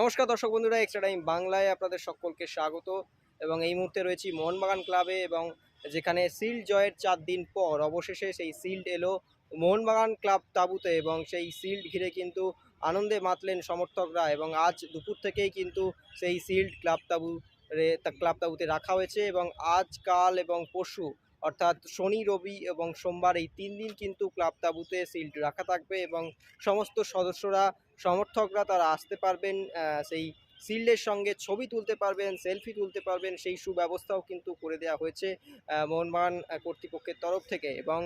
নমস্কার দর্শক বন্ধুরা, এক্সট্রা টাইম বাংলায় আপনাদের সকলকে স্বাগত। এবং এই মুহূর্তে রয়েছি মোহনবাগান ক্লাবে, এবং যেখানে সিল্ড জয়ের 4 দিন পর অবশেষে সেই সিল্ড এলো মোহনবাগান ক্লাব তাঁবুতে, এবং সেই সিল্ড ঘিরে কিন্তু আনন্দে মাতলেন সমর্থকরা। এবং আজ দুপুর থেকেই কিন্তু সেই সিল্ড ক্লাব তাঁবুতে রাখা হয়েছে, এবং আজ, কাল এবং পরশু অর্থাৎ শনি, রবি এবং সোমবার এই 3 দিন কিন্তু ক্লাব তাঁবুতে সিল্ড রাখা থাকবে, এবং সমস্ত সদস্যরা, সমর্থকরা তারা আসতে পারবেন, সেই শিল্ডের সঙ্গে ছবি তুলতে পারবেন, সেলফি তুলতে পারবেন, সেই সুব্যবস্থাও কিন্তু করে দেওয়া হয়েছে মোহনবাগান কর্তৃপক্ষের তরফ থেকে। এবং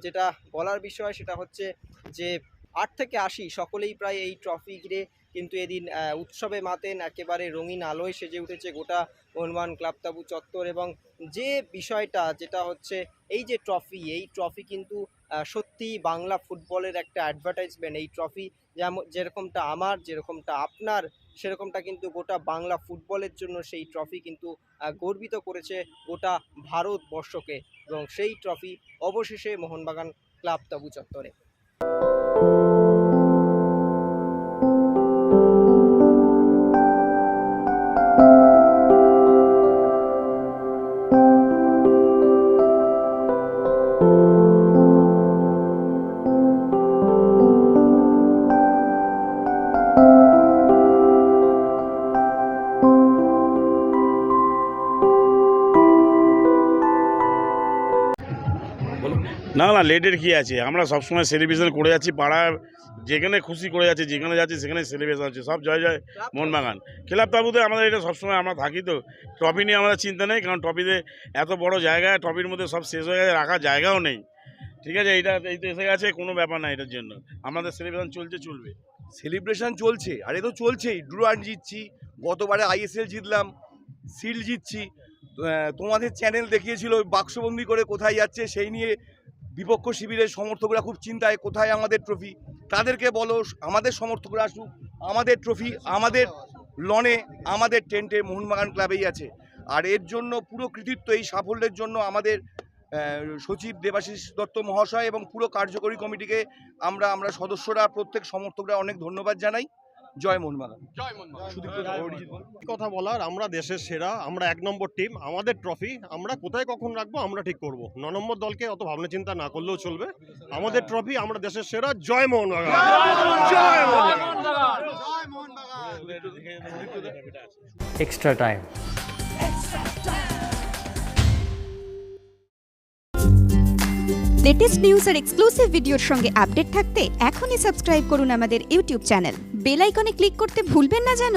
যেটা বলার বিষয় সেটা হচ্ছে যে 8 থেকে 80 সকলেই প্রায় এই ট্রফি ঘিরে কিন্তু এদিন উৎসবে মাতেন। একেবারে রঙিন আলোয় সেজে উঠেছে গোটা মোহনবাগান ক্লাব তাঁবু চত্বর। এবং যে বিষয়টা যেটা হচ্ছে এই যে ট্রফি, এই ট্রফি কিন্তু সত্যি বাংলা ফুটবলের একটা অ্যাডভার্টাইজমেন্ট। এই ট্রফি যেরকমটা আমার, যেরকমটা আপনার, সেরকমটা কিন্তু গোটা বাংলা ফুটবলের জন্য সেই ট্রফি কিন্তু গর্বিত করেছে গোটা ভারতবর্ষকে। এবং সেই ট্রফি অবশেষে মোহনবাগান ক্লাব তাঁবু চত্বরে। না না, লেটের কী আছে, আমরা সবসময় সেলিব্রেশন করে যাচ্ছি, পাড়ার যেখানে খুশি করে যাচ্ছি, যেখানে যাচ্ছি সেখানে সেলিব্রেশন হচ্ছে, সব জয় জয় মোহনবাগান। ক্লাব তাঁবুতে আমাদের এটা সবসময় আমরা থাকি, তো ট্রফি নিয়ে আমাদের চিন্তা নেই, কারণ ট্রফিতে এত বড় জায়গা, ট্রফির মধ্যে সব শেষ হয়ে গেছে, রাখার জায়গাও নেই। ঠিক আছে, এই তো এসে গেছে, কোনো ব্যাপার না, এটার জন্য আমাদের সেলিব্রেশন চলবে। সেলিব্রেশন চলছে, আর এ তো চলছেই। ডুরান্ড জিতছি, গতবারে আইএসএল জিতলাম, সিল জিতছি। তোমাদের চ্যানেল দেখিয়েছিল বাক্সবন্দি করে কোথায় যাচ্ছে, সেই নিয়ে বিপক্ষ শিবিরের সমর্থকরা খুব চিন্তায়, কোথায় আমাদের ট্রফি। তাদেরকে বলো আমাদের সমর্থকরা আসুক, আমাদের ট্রফি আমাদের লনে, আমাদের টেন্টে মোহনবাগান ক্লাবেই আছে। আর এর জন্য পুরো কৃতিত্ব, এই সাফল্যের জন্য আমাদের সচিব দেবাশিস দত্ত মহাশয় এবং পুরো কার্যকরী কমিটিকে আমরা সদস্যরা, প্রত্যেক সমর্থকরা অনেক ধন্যবাদ জানাই। জয় মোহনবাগান। কথা বলার, আমরা দেশের সেরা, আমরা 1 নম্বর টিম, আমাদের ট্রফি আমরা কোথায় কখন রাখবো আমরা ঠিক করব। 9 নম্বর দলকে অত ভাবনা চিন্তা না করলেও চলবে। আমাদের ট্রফি, আমরা দেশের সেরা। জয় মোহনবাগান, জয় Mohun Bagan. Extra time. Latest news আর এক্সক্লুসিভ ভিডিওর সঙ্গে আপডেট থাকতে এখনই সাবস্ক্রাইব করুন আমাদের ইউটিউব চ্যানেল। বেল আইকনে ক্লিক করতে ভুলবেন না যেন।